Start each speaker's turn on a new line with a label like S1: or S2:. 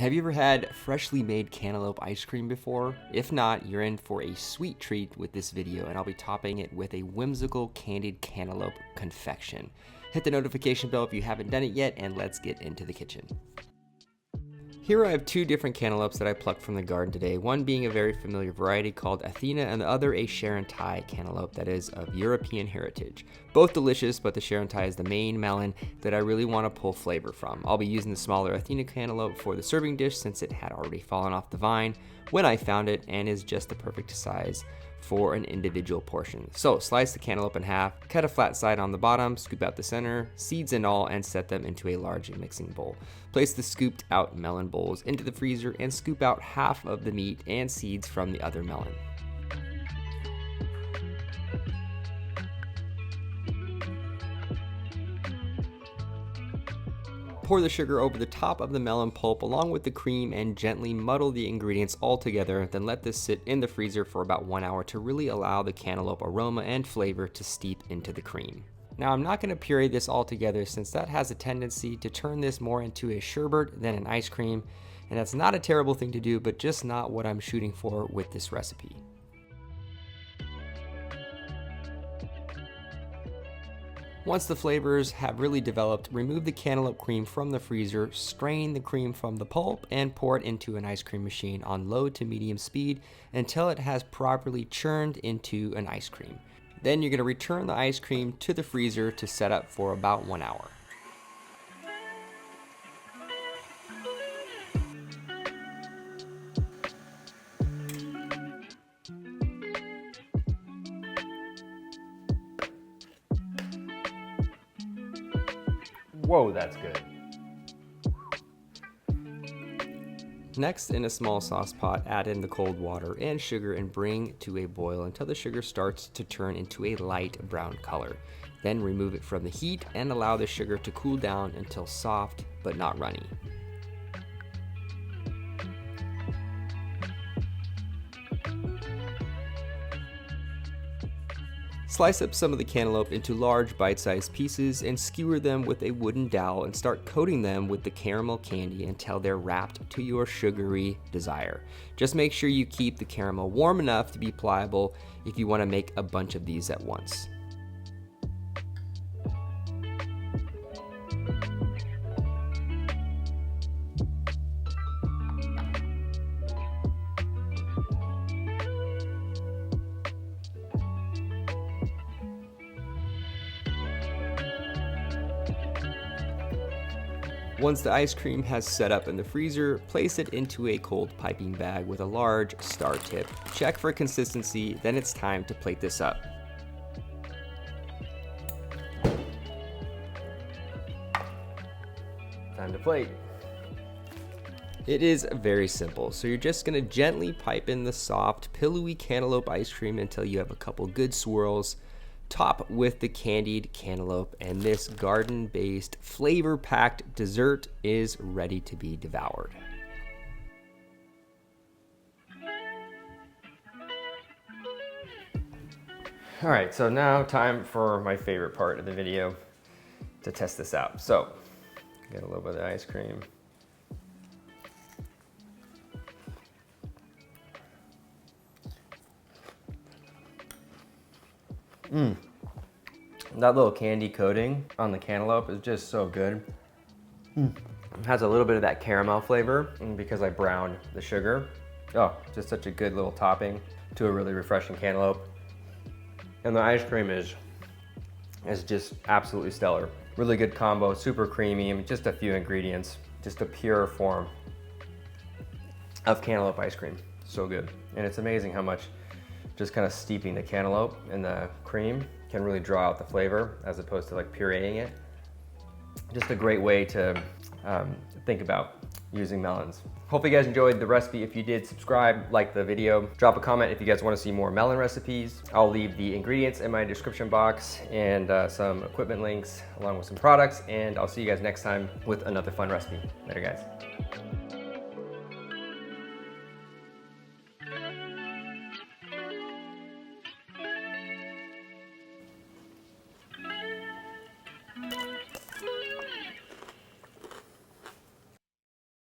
S1: Have you ever had freshly made cantaloupe ice cream before? If not, you're in for a sweet treat with this video, and I'll be topping it with a whimsical candied cantaloupe confection. Hit the notification bell if you haven't done it yet, and let's get into the kitchen. Here I have two different cantaloupes that I plucked from the garden today, one being a very familiar variety called Athena and the other a Charentais cantaloupe that is of European heritage. Both delicious, but the Charentais is the main melon that I really want to pull flavor from. I'll be using the smaller Athena cantaloupe for the serving dish since it had already fallen off the vine when I found it and is just the perfect size for an individual portion. So slice the cantaloupe in half, cut a flat side on the bottom, scoop out the center, seeds and all, and set them into a large mixing bowl. Place the scooped out melon bowls into the freezer and scoop out half of the meat and seeds from the other melon. Pour the sugar over the top of the melon pulp along with the cream and gently muddle the ingredients all together, then let this sit in the freezer for about 1 hour to really allow the cantaloupe aroma and flavor to steep into the cream. Now I'm not going to puree this all together since that has a tendency to turn this more into a sherbet than an ice cream, and that's not a terrible thing to do, but just not what I'm shooting for with this recipe. Once the flavors have really developed, remove the cantaloupe cream from the freezer, strain the cream from the pulp, and pour it into an ice cream machine on low to medium speed until it has properly churned into an ice cream. Then you're going to return the ice cream to the freezer to set up for about 1 hour. Whoa, that's good. Next, in a small sauce pot, add in the cold water and sugar and bring to a boil until the sugar starts to turn into a light brown color. Then remove it from the heat and allow the sugar to cool down until soft but not runny. Slice up some of the cantaloupe into large bite-sized pieces and skewer them with a wooden dowel and start coating them with the caramel candy until they're wrapped to your sugary desire. Just make sure you keep the caramel warm enough to be pliable if you want to make a bunch of these at once. Once the ice cream has set up in the freezer, place it into a cold piping bag with a large star tip. Check for consistency, then it's time to plate this up. Time to plate. It is very simple, so you're just going to gently pipe in the soft, pillowy cantaloupe ice cream until you have a couple good swirls. Top with the candied cantaloupe, and this garden-based, flavor-packed dessert is ready to be devoured. All right, so now time for my favorite part of the video to test this out. So, get a little bit of the ice cream. That little candy coating on the cantaloupe is just so good. It has a little bit of that caramel flavor because I browned the sugar. Oh, just such a good little topping to a really refreshing cantaloupe. And the ice cream is just absolutely stellar. Really good combo, super creamy, just a few ingredients, just a pure form of cantaloupe ice cream. So good. And it's amazing how much just kind of steeping the cantaloupe in the cream can really draw out the flavor as opposed to like pureeing it. Just a great way to think about using melons. Hopefully you guys enjoyed the recipe. If you did, subscribe, like the video, drop a comment if you guys want to see more melon recipes. I'll leave the ingredients in my description box and some equipment links along with some products, and I'll see you guys next time with another fun recipe. Later guys.